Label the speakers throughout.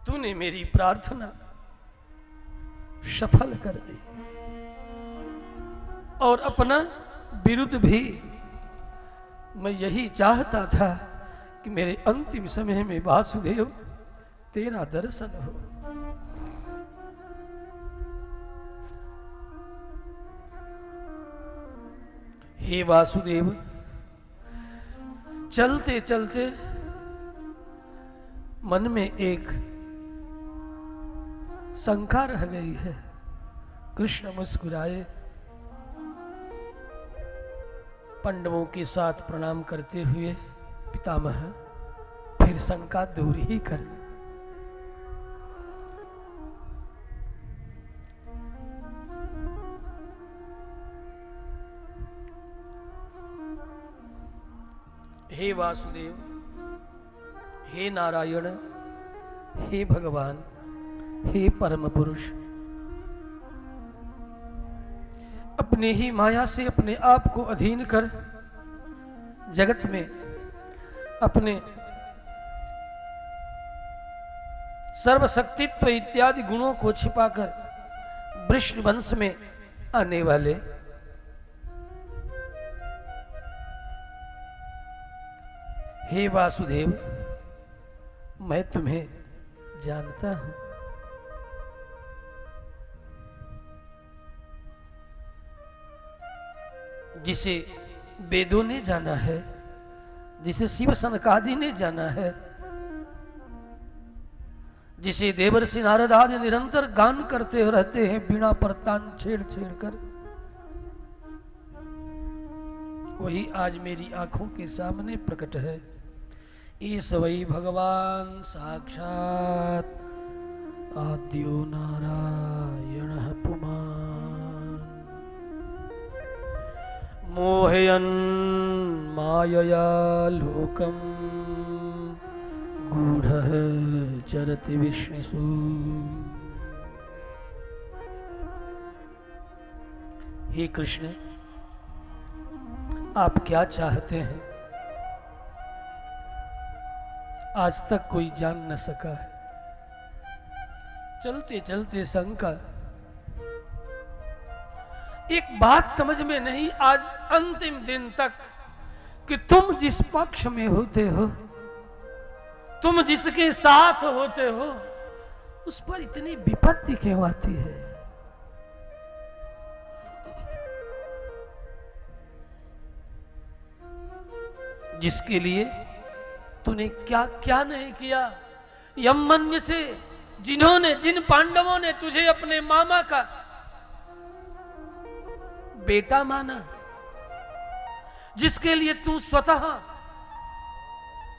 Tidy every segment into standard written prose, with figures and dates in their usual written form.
Speaker 1: तूने मेरी प्रार्थना सफल कर दी और अपना विरुद्ध भी। मैं यही चाहता था कि मेरे अंतिम समय में वासुदेव तेरा दर्शन हो। हे वासुदेव, चलते चलते मन में एक शंका रह गई है। कृष्ण मुस्कुराए, पांडवों के साथ प्रणाम करते हुए, पितामह फिर शंका दूर ही कर। हे वासुदेव, हे नारायण, हे भगवान, हे परम पुरुष, अपने ही माया से अपने आप को अधीन कर जगत में अपने सर्वशक्तित्व इत्यादि गुणों को छिपाकर वृष्ण वंश में आने वाले हे वासुदेव, मैं तुम्हें जानता हूं। जिसे वेदों ने जाना है, जिसे शिव सनकादि ने जाना है, जिसे देवर्षि नारद आदि निरंतर गान करते रहते हैं बिना पर तान छेड़ छेड़ कर, वही आज मेरी आंखों के सामने प्रकट है। ईश वै भगवान साक्षात आद्यो नारायण पुमान मोहयन् मायया लोकम गूढ़ः चरति विष्णुषु। हे कृष्ण, आप क्या चाहते हैं आज तक कोई जान न सका है। चलते चलते शंका, एक बात समझ में नहीं आज अंतिम दिन तक कि तुम जिस पक्ष में होते हो, तुम जिसके साथ होते हो, उस पर इतनी विपत्ति क्यों आती है। जिसके लिए तूने क्या क्या नहीं किया। यमन्य से जिन पांडवों ने तुझे अपने मामा का बेटा माना, जिसके लिए तू स्वतः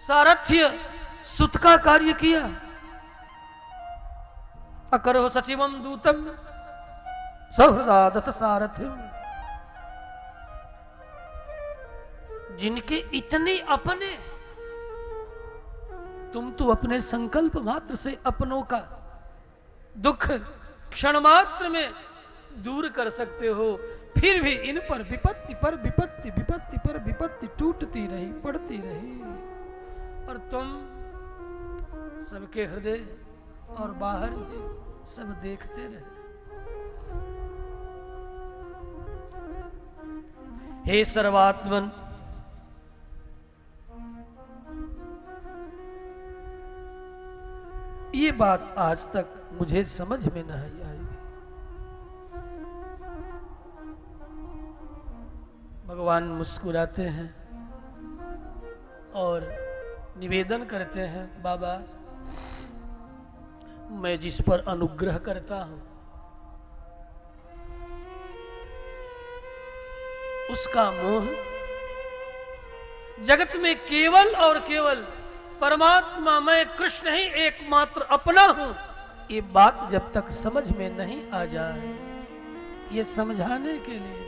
Speaker 1: सारथ्य सुत का कार्य किया। अकरो सचिवम दूतम सौहृदादत सारथिम, जिनके इतने अपने, तुम तो अपने संकल्प मात्र से अपनों का दुख क्षण मात्र में दूर कर सकते हो, फिर भी इन पर विपत्ति पर विपत्ति, विपत्ति पर विपत्ति टूटती रही, पड़ती रही, और तुम सबके हृदय और बाहर भी सब देखते रहे। हे सर्वात्मन, ये बात आज तक मुझे समझ में नहीं आई। भगवान मुस्कुराते हैं और निवेदन करते हैं, बाबा मैं जिस पर अनुग्रह करता हूं उसका मोह जगत में केवल और केवल परमात्मा मैं कृष्ण ही एकमात्र अपना हूं, ये बात जब तक समझ में नहीं आ जाए, ये समझाने के लिए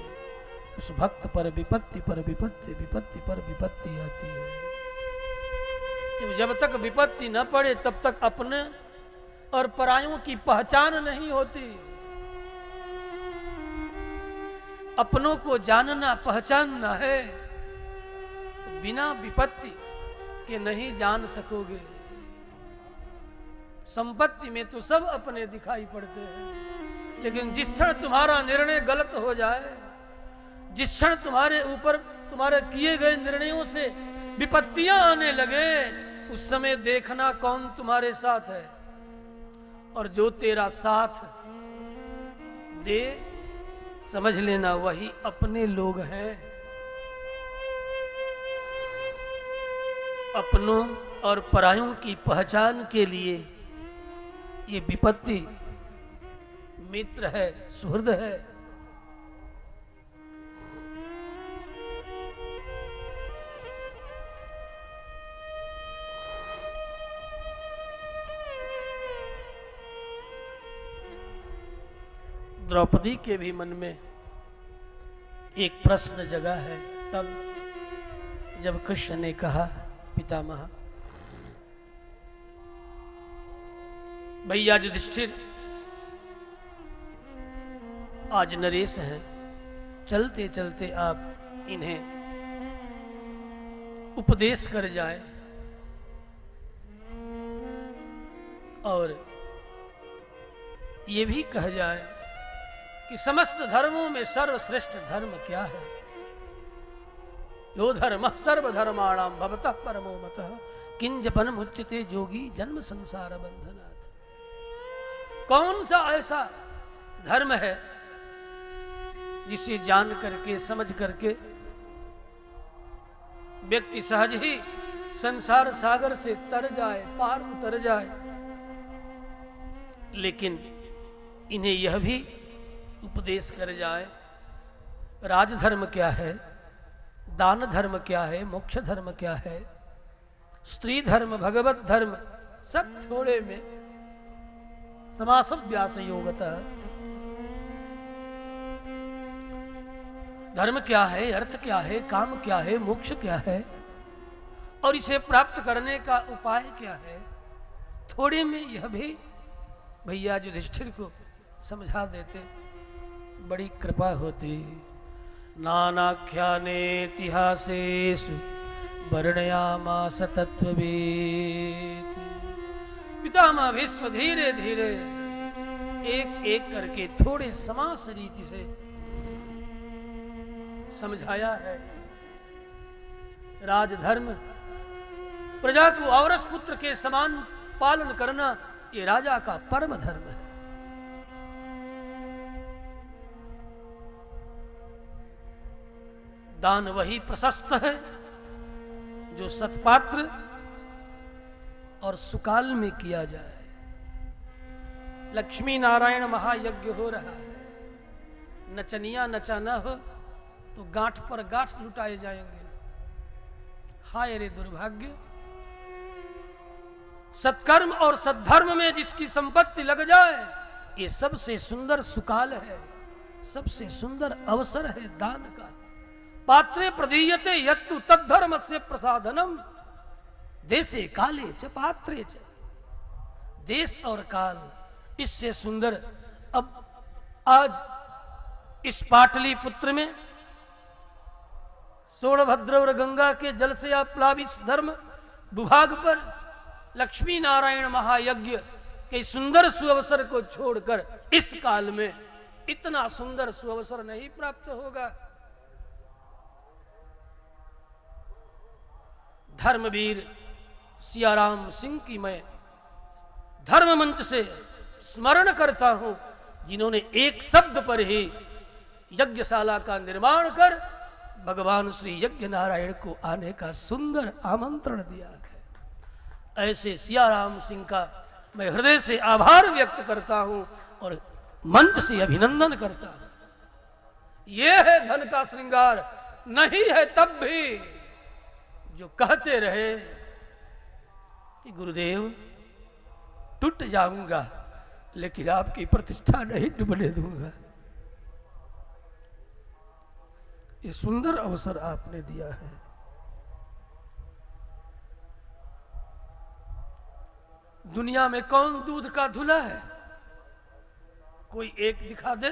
Speaker 1: उस भक्त पर विपत्ति पर विपत्ति, विपत्ति पर विपत्ति आती है। जब तक विपत्ति न पड़े तब तक अपने और परायों की पहचान नहीं होती। अपनों को जानना पहचानना है तो बिना विपत्ति के नहीं जान सकोगे। संपत्ति में तो सब अपने दिखाई पड़ते हैं, लेकिन जिस क्षण तुम्हारा निर्णय गलत हो जाए, जिस क्षण तुम्हारे ऊपर तुम्हारे किए गए निर्णयों से विपत्तियां आने लगे, उस समय देखना कौन तुम्हारे साथ है, और जो तेरा साथ दे समझ लेना वही अपने लोग हैं। अपनों और परायों की पहचान के लिए ये विपत्ति मित्र है, सुहृद है। द्रौपदी के भी मन में एक प्रश्न जगा है तब जब कृष्ण ने कहा, पितामह भैया युधिष्ठिर आज नरेश हैं, चलते चलते आप इन्हें उपदेश कर जाए और ये भी कह जाए कि समस्त धर्मों में सर्वश्रेष्ठ धर्म क्या है। यो धर्म सर्वधर्माणाम भवतः परमो मतः किंजपन मुच्यते जोगी जन्म संसार बंधनात्। कौन सा ऐसा धर्म है जिसे जान करके समझ करके व्यक्ति सहज ही संसार सागर से तर जाए, पार उतर जाए। लेकिन इन्हें यह भी उपदेश कर जाए राजधर्म क्या है, दान धर्म क्या है, मोक्ष धर्म क्या है, स्त्री धर्म, भगवत धर्म, सब थोड़े में समासव्यास योगतः। धर्म क्या है, अर्थ क्या है, काम क्या है, मोक्ष क्या है, और इसे प्राप्त करने का उपाय क्या है, थोड़े में यह भी भैया युधिष्ठिर को समझा देते, बड़ी कृपा होती। नानाख्यानेतिहासेषु वर्णयामास तत्त्ववित्। पितामह भीष्म धीरे धीरे एक एक करके थोड़े समास रीति से समझाया है। राजधर्म, प्रजा को औरस पुत्र के समान पालन करना, ये राजा का परम धर्म है। दान वही प्रशस्त है जो सत्पात्र और सुकाल में किया जाए। लक्ष्मी नारायण महायज्ञ हो रहा है, नचनिया नचा न हो तो गांठ पर गांठ लुटाए जाएंगे। हाय रे दुर्भाग्य! सत्कर्म और सद्धर्म में जिसकी संपत्ति लग जाए, ये सबसे सुंदर सुकाल है, सबसे सुंदर अवसर है दान का। पात्रे प्रदीयते यत्तु तद्धर्मस्य प्रसादनम देशे काले च पात्रे च। देश और काल इससे सुंदर। अब आज इस पाटलिपुत्र में सोनभद्र और गंगा के जल से आप्लावित धर्म भूभाग पर लक्ष्मी नारायण महायज्ञ के सुंदर सुअवसर को छोड़कर इस काल में इतना सुंदर सुअवसर नहीं प्राप्त होगा। धर्मवीर सियाराम सिंह की मैं धर्म मंच से स्मरण करता हूं, जिन्होंने एक शब्द पर ही यज्ञशाला का निर्माण कर भगवान श्री यज्ञ नारायण को आने का सुंदर आमंत्रण दिया है। ऐसे सियाराम सिंह का मैं हृदय से आभार व्यक्त करता हूं और मंच से अभिनंदन करता हूं। यह है धन का श्रृंगार, नहीं है तब भी जो कहते रहे कि गुरुदेव टूट जाऊंगा लेकिन आपकी प्रतिष्ठा नहीं डूबने दूंगा। ये सुंदर अवसर आपने दिया है। दुनिया में कौन दूध का धुला है? कोई एक दिखा दे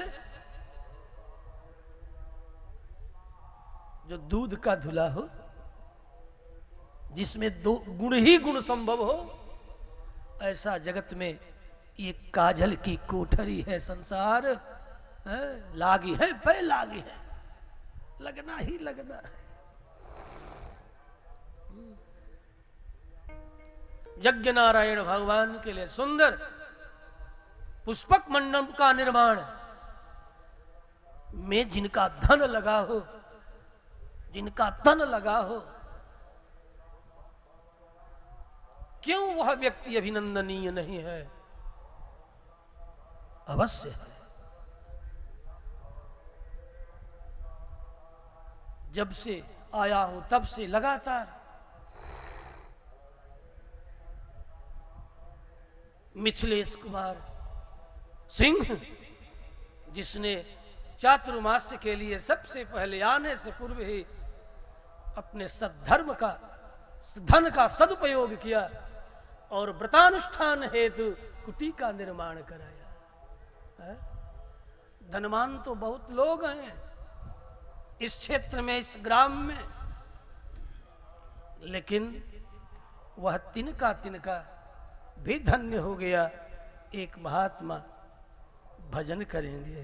Speaker 1: जो दूध का धुला हो, जिसमें दो गुण ही गुण संभव हो। ऐसा जगत में ये काजल की कोठरी है संसार, है? लागी है पे लागी है, लगना ही लगना है। यज्ञ नारायण भगवान के लिए सुंदर पुष्पक मंडप का निर्माण में जिनका धन लगा हो, जिनका तन लगा हो, क्यों वह व्यक्ति अभिनंदनीय नहीं है? अवश्य है। जब से आया हूं तब से लगातार मिथिलेश कुमार सिंह, जिसने चातुर्मास्य के लिए सबसे पहले आने से पूर्व ही अपने सद्धर्म का धन का सदुपयोग किया और व्रतानुष्ठान हेतु कुटी का निर्माण कराया। है? धनवान तो बहुत लोग हैं इस क्षेत्र में, इस ग्राम में, लेकिन वह तिनका तिनका भी धन्य हो गया। एक महात्मा भजन करेंगे,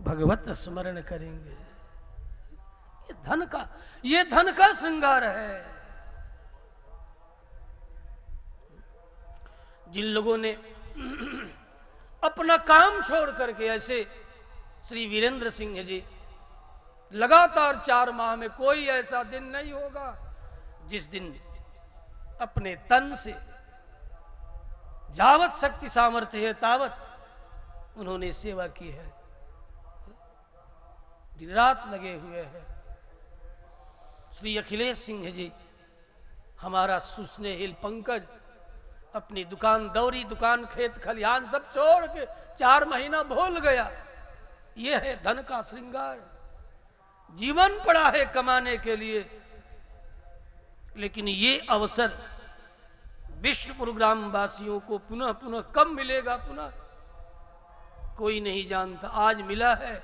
Speaker 1: भगवत स्मरण करेंगे। ये धन का श्रृंगार है। जिन लोगों ने अपना काम छोड़ करके, ऐसे श्री वीरेंद्र सिंह जी, लगातार 4 माह में कोई ऐसा दिन नहीं होगा जिस दिन अपने तन से जावत शक्ति सामर्थ्य है तावत उन्होंने सेवा की है, दिन रात लगे हुए हैं। श्री अखिलेश सिंह जी, हमारा सुस्नेहिल पंकज, अपनी दुकान दौरी, दुकान, खेत खलिहान सब छोड़ के 4 महीना भूल गया। यह है धन का श्रृंगार। जीवन पड़ा है कमाने के लिए, लेकिन ये अवसर विष्णुपुर ग्राम वासियों को पुनः पुनः कब मिलेगा, पुनः कोई नहीं जानता। आज मिला है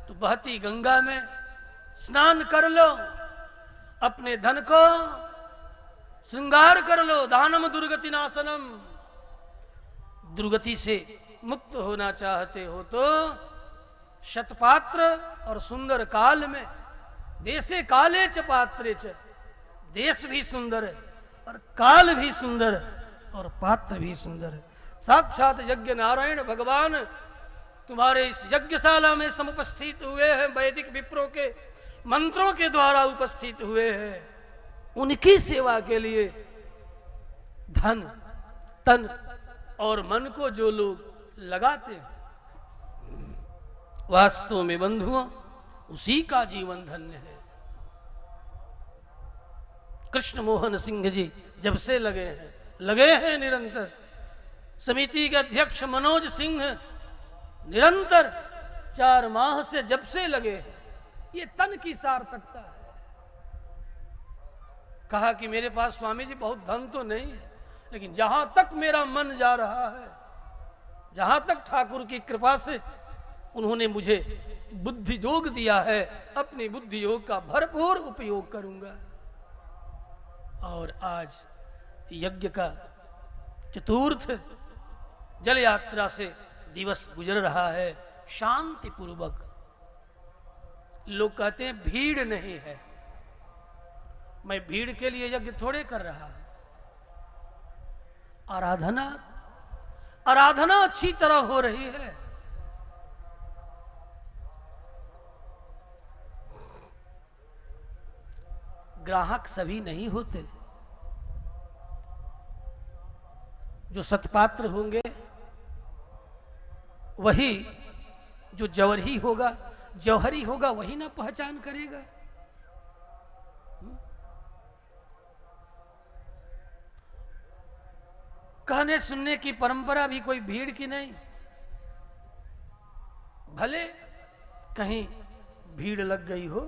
Speaker 1: तो बहती गंगा में स्नान कर लो, अपने धन को श्रृंगार कर लो। दानम दुर्गति नाशनम। दुर्गति से मुक्त होना चाहते हो तो शतपात्र और सुंदर काल में, देशे काले च पात्रे च, देश भी सुंदर है और काल भी सुंदर है और पात्र भी सुंदर है। साक्षात यज्ञ नारायण भगवान तुम्हारे इस यज्ञशाला में समुपस्थित हुए हैं, वैदिक विप्रों के मंत्रों के द्वारा उपस्थित हुए हैं। उनकी सेवा के लिए धन, तन और मन को जो लोग लगाते हैं, वास्तव में बंधुओं उसी का जीवन धन्य है। कृष्ण मोहन सिंह जी जब से लगे हैं निरंतर। समिति के अध्यक्ष मनोज सिंह निरंतर 4 माह से जब से लगे हैं। ये तन की सार्थकता है। कहा कि मेरे पास स्वामी जी बहुत धन तो नहीं है, लेकिन जहां तक मेरा मन जा रहा है, जहां तक ठाकुर की कृपा से उन्होंने मुझे बुद्धि योग दिया है, अपनी बुद्धि योग का भरपूर उपयोग करूंगा। और आज यज्ञ का चतुर्थ जल यात्रा से दिवस गुजर रहा है शांति पूर्वक। लोग कहते हैं भीड़ नहीं है। मैं भीड़ के लिए यज्ञ थोड़े कर रहा हूं। आराधना अच्छी तरह हो रही है। ग्राहक सभी नहीं होते। जो सतपात्र होंगे वही, जो जौहरी होगा वही ना पहचान करेगा। कहने सुनने की परंपरा भी कोई भीड़ की नहीं। भले कहीं भीड़ लग गई हो,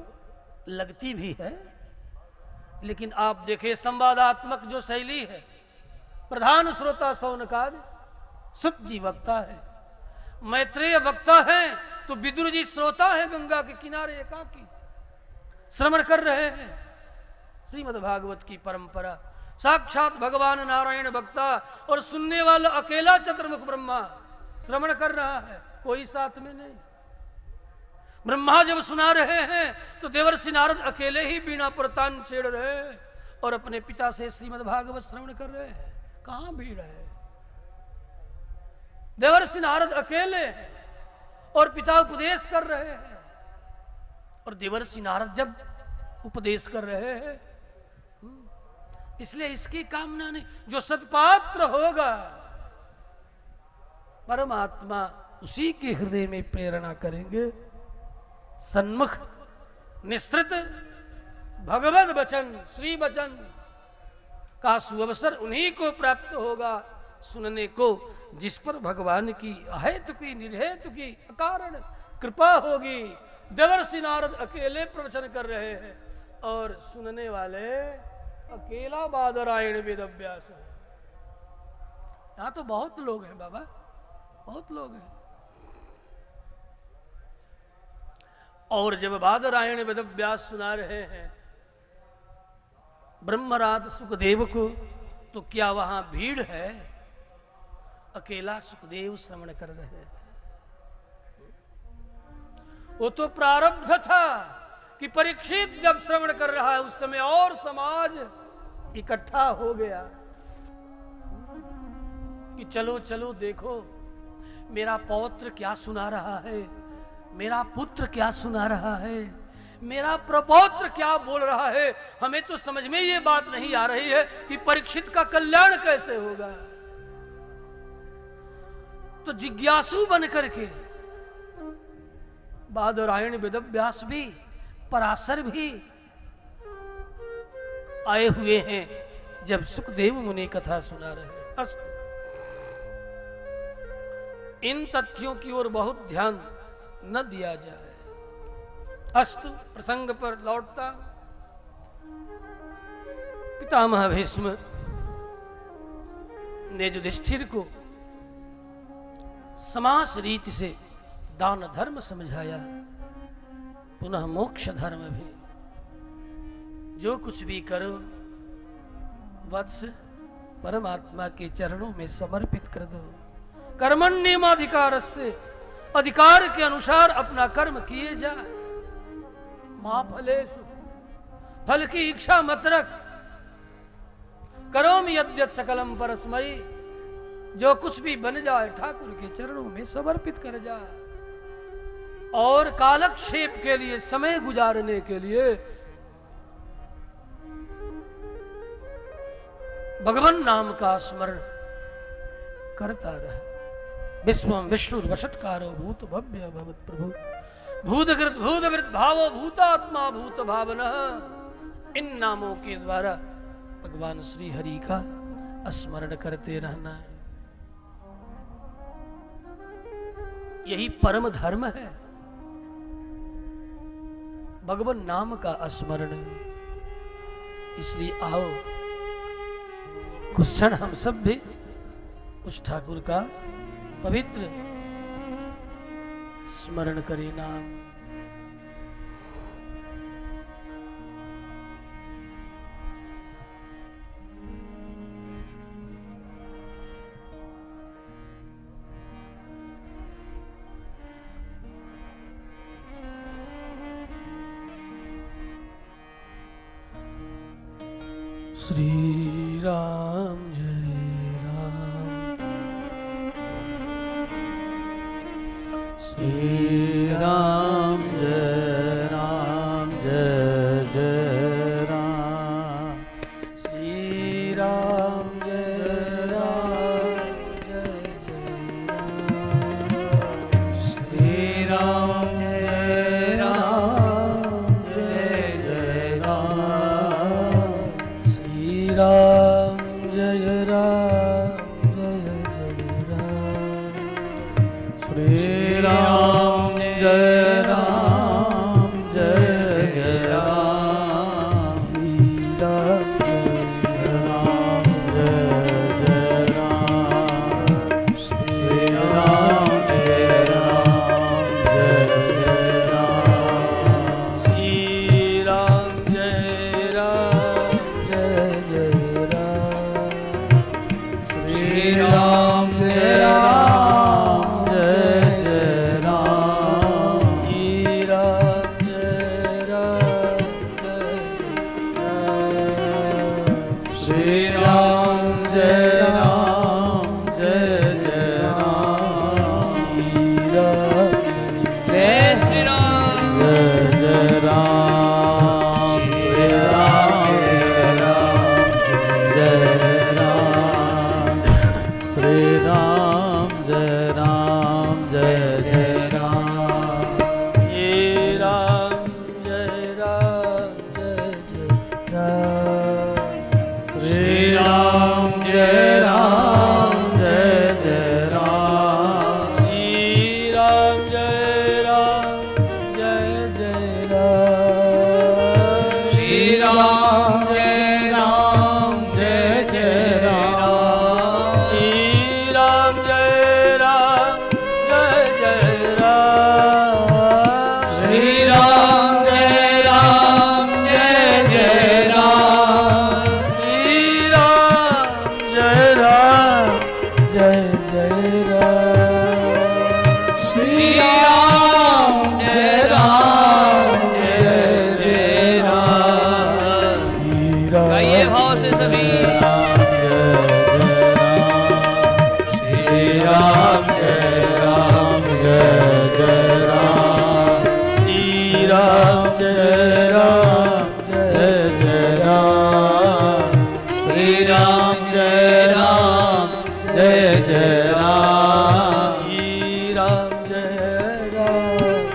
Speaker 1: लगती भी है, लेकिन आप देखें संवादात्मक जो शैली है, प्रधान श्रोता सौनकादि, सुत जी वक्ता है, मैत्रेय वक्ता है, तो विदुर जी श्रोता है, गंगा के किनारे एकाकी श्रवण कर रहे हैं। श्रीमद् भागवत की परंपरा साक्षात भगवान नारायण भक्ता और सुनने वाला अकेला चतुर्मुख ब्रह्मा श्रवण कर रहा है, कोई साथ में नहीं। ब्रह्मा जब सुना रहे हैं तो देवर्षि नारद अकेले ही बीणा पर तान छेड़ रहे हैं और अपने पिता से श्रीमद् भागवत श्रवण कर रहे हैं। कहां भीड़ है? देवर्षि नारद अकेले हैं और पिता उपदेश कर रहे हैं। और देवर्षि नारद जब उपदेश कर रहे हैं इसलिए इसकी कामना नहीं, जो सत्पात्र होगा परमात्मा उसी के हृदय में प्रेरणा करेंगे। सन्मुख निस्तृत भगवत वचन श्री वचन का सुअवसर उन्हीं को प्राप्त होगा सुनने को, जिस पर भगवान की अहेतु की निर्हेतु की अकारण कृपा होगी। देवर्षि नारद अकेले प्रवचन कर रहे हैं और सुनने वाले अकेला बादरायण वेदव्यास है। यहां तो बहुत लोग हैं बाबा, बहुत लोग हैं। और जब बादरायण वेदव्यास सुना रहे हैं ब्रह्मराज सुखदेव को, तो क्या वहां भीड़ है? अकेला सुखदेव श्रवण कर रहे हैं। वो तो प्रारब्ध था कि परीक्षित जब श्रवण कर रहा है उस समय और समाज इकट्ठा हो गया कि चलो चलो देखो मेरा पौत्र क्या सुना रहा है, मेरा पुत्र क्या सुना रहा है, मेरा प्रपौत्र क्या बोल रहा है। हमें तो समझ में ये बात नहीं आ रही है कि परीक्षित का कल्याण कैसे होगा। तो जिज्ञासु बन करके बादरायण वेदव्यास भी पराशर भी आए हुए हैं जब सुखदेव मुनि कथा सुना रहे हैं। इन तथ्यों की ओर बहुत ध्यान न दिया जाए। अस्तु, प्रसंग पर लौटता। पितामह भीष्म ने युधिष्ठिर को समास रीति से दान धर्म समझाया, पुनः मोक्ष धर्म भी। जो कुछ भी करो वत्स परमात्मा के चरणों में समर्पित कर दो। कर्मण्येवाधिकारस्ते, अधिकार के अनुसार अपना कर्म किए जा। मां फलेषु, फल की इच्छा मत रख। करोमि यद्यत् सकलम परस्मै, जो कुछ भी बन जाए ठाकुर के चरणों में समर्पित कर जा। और कालक्षेप के लिए, समय गुजारने के लिए भगवान नाम का स्मरण करता रहा। विश्वम विष्णुर्वषट्कारो भूत भव्य भवत् प्रभु, भूतकृत भूतवृत भावो भूतात्मा भूत भावनः। इन नामों के द्वारा भगवान श्री हरि का स्मरण करते रहना है। यही परम धर्म है, भगवान नाम का स्मरण। इसलिए आओ कुछ क्षण हम सब भी उस ठाकुर का पवित्र स्मरण करें। नाम श्री राम जय राम,
Speaker 2: श्री राम जय राम, जय जय राम।
Speaker 1: श्री राम जय राम, जय जय राम।
Speaker 2: श्री राम जय राम, जय जय राम।
Speaker 1: श्री राम जय राम, जय जय राम।
Speaker 2: श्री राम राम जय राम जय जय राम
Speaker 1: श्री राम जय राम जय जय राम
Speaker 2: श्री राम जय राम जय जय राम
Speaker 1: श्री राम जय राम जय जय राम
Speaker 2: श्री राम जय राम जय जय राम
Speaker 1: श्री राम जय राम जय जय राम
Speaker 2: श्री राम जय राम जय जय राम
Speaker 1: श्री राम जय राम जय जय राम
Speaker 2: श्री राम जय राम जय जय राम गाइए भाव से सभी श्री राम जय राम जय जय राम
Speaker 1: श्री राम जय राम जय
Speaker 2: जय राम श्री राम जय राम जय जय राम
Speaker 1: श्री राम जय राम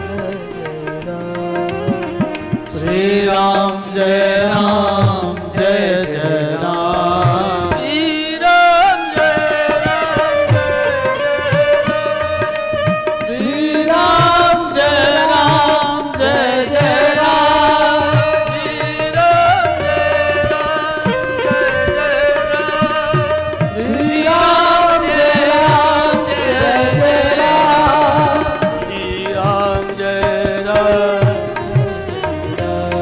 Speaker 1: जय जय राम
Speaker 2: श्री राम जय राम जय जय राम
Speaker 1: श्री राम जय राम
Speaker 2: श्री राम जय राम जय जय राम
Speaker 1: श्री राम जय राम जय जय राम
Speaker 2: श्री राम जय राम जय जय राम
Speaker 1: श्री राम जय राम जय जय राम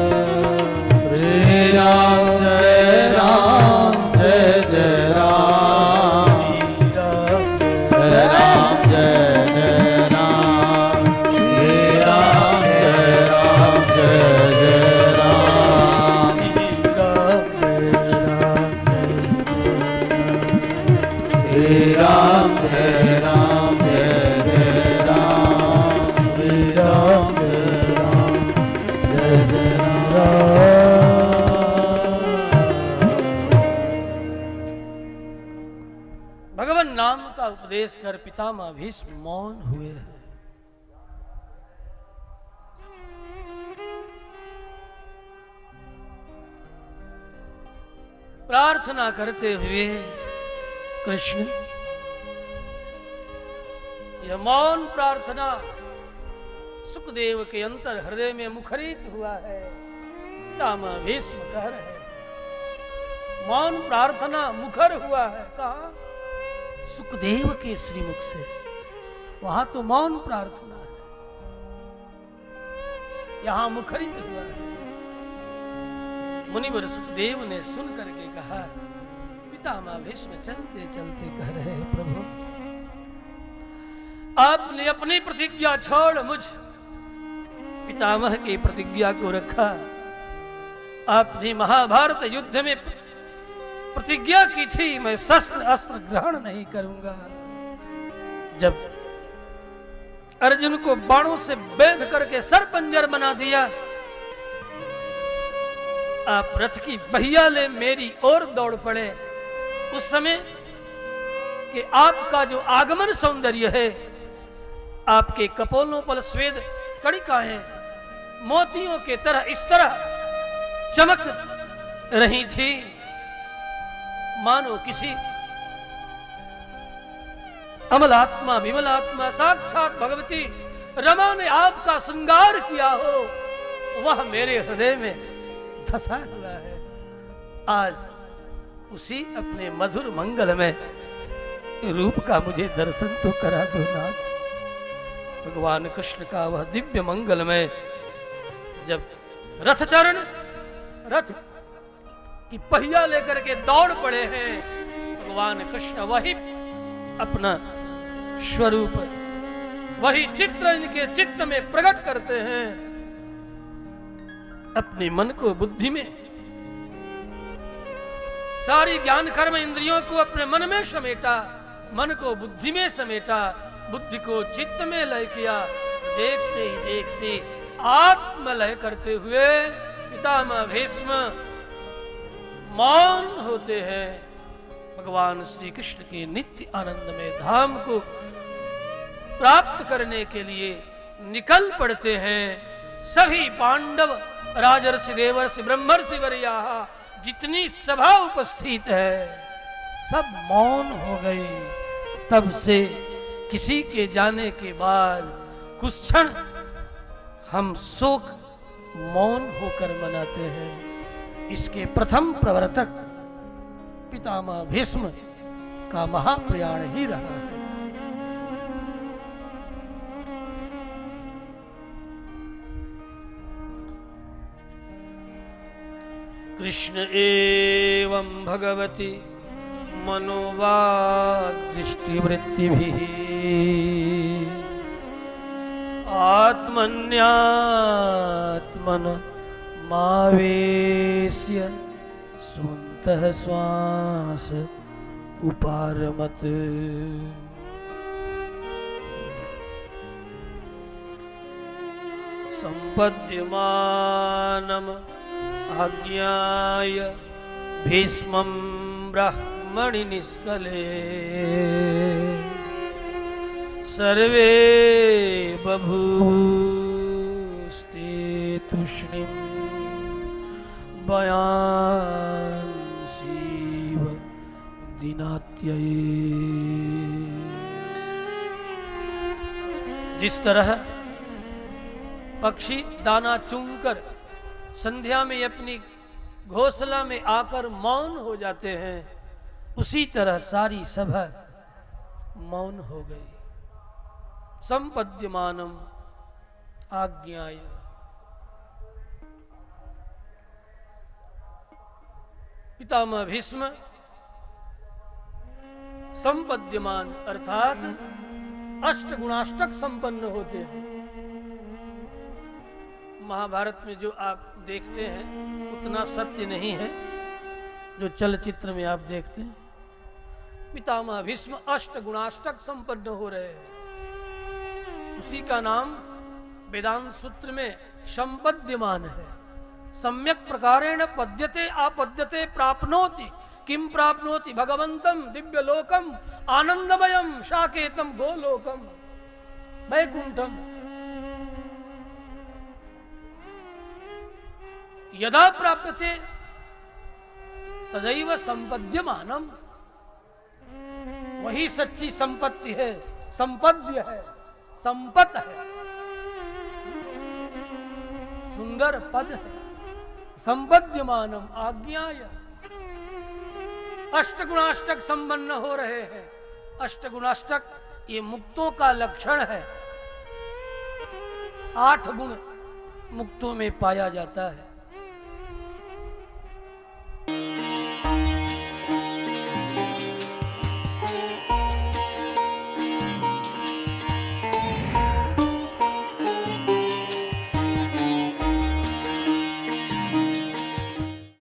Speaker 2: श्री राम जय राम जय जय राम
Speaker 1: श्री राम
Speaker 2: जय राम जय जय राम श्री राम जय राम जय जय राम
Speaker 1: श्री राम जय राम
Speaker 2: श्री राम जय राम जय जय राम
Speaker 1: श्री राम जय राम जय जय राम भगवान नाम का उपदेश कर पितामह भीष्म मौन हुए हैं। प्रार्थना करते हुए कृष्ण यह मौन प्रार्थना सुखदेव के अंतर हृदय में मुखरित हुआ है। पितामह भीष्म कह रहे हैं मौन प्रार्थना मुखर हुआ है। कहा सुखदेव के श्रीमुख से, वहां तो मौन प्रार्थना है, यहां मुखरित हुआ है। मुनिवर सुखदेव ने सुन करके कहा पितामह भीष्म चलते चलते कह रहे हैं प्रभु आपने अपनी प्रतिज्ञा छोड़ मुझ पितामह की प्रतिज्ञा को रखा। आपने महाभारत युद्ध में प्रतिज्ञा की थी मैं शस्त्र अस्त्र ग्रहण नहीं करूंगा। जब अर्जुन को बाणों से बेध करके सर पंजर बना दिया, आप रथ की पहिया ले मेरी ओर दौड़ पड़े। उस समय कि आपका जो आगमन सौंदर्य है, आपके कपोलों पर श्वेत कणिकाएं मोतियों के तरह इस तरह चमक रही थी मानो किसी अमलात्मा विमलात्मा साक्षात भगवती रमा ने आपका श्रृंगार किया हो, वह मेरे हृदय में धसा हुआ है। आज उसी अपने मधुर मंगल में रूप का मुझे दर्शन तो करा दो नाथ। भगवान कृष्ण का वह दिव्य मंगल में जब रथ चरण रथ की पहिया लेकर के दौड़ पड़े हैं, भगवान कृष्ण वही अपना स्वरूप वही चित्र इनके चित्त में प्रकट करते हैं। अपने मन को बुद्धि में, सारी ज्ञान कर्म इंद्रियों को अपने मन में समेटा, मन को बुद्धि में समेटा, बुद्धि को चित्त में लय किया। देखते ही देखते आत्मलय करते हुए पितामह भीष्म मौन होते हैं। भगवान श्री कृष्ण के नित्य आनंदमय धाम को प्राप्त करने के लिए निकल पड़ते हैं। सभी पांडव, राजर्षि, देवर्षि, ब्रह्मर्षि वर्याः, जितनी सभा उपस्थित है, सब मौन हो गए। तब से किसी के जाने के बाद कुछ क्षण हम शोक मौन होकर मनाते हैं। इसके प्रथम प्रवर्तक पितामह भीष्म का महाप्रयाण ही रहा है। कृष्ण एवं भगवती मनोवादृष्टिवृत्तिभिः आत्मन्यात्मन मावेश्य स्वन्तः श्वास उपारमत। संपद्यमानम् आज्ञाय भीष्मं ब्रह्मणि निष्कले सर्वे बभूस्ते तूष्णीं बयांसीव दिनात्यये। जिस तरह पक्षी दाना चुनकर संध्या में अपनी घोंसला में आकर मौन हो जाते हैं, उसी तरह सारी सभा मौन हो गई। संपद्यमानम आज्ञाय। पितामह भीष्म संपद्यमान अर्थात अष्टगुणाष्टक संपन्न होते हैं। महाभारत में जो आप देखते हैं उतना सत्य नहीं है जो चलचित्र में आप देखते हैं। पितामह भीष्म अष्टगुणाष्टक संपन्न हो रहे हैं। उसी का नाम वेदांत सूत्र में संपद्यमान है। सम्यक प्रकारेण पद्यते आपद्यते प्राप्नोति। किम प्राप्नोति? भगवंतम दिव्यलोकम आनंदमयम साकेतम गोलोकम वैकुंठम। यदा प्राप्यते तदैव संपद्यमानम। वही सच्ची संपत्ति है, संपद्य है, संपत है, सुंदर पद है। संपद्यमानम आज्ञाय। अष्टगुणाष्टक संपन्न हो रहे हैं। अष्टगुणाष्टक ये मुक्तों का लक्षण है। 8 गुण मुक्तों में पाया जाता है।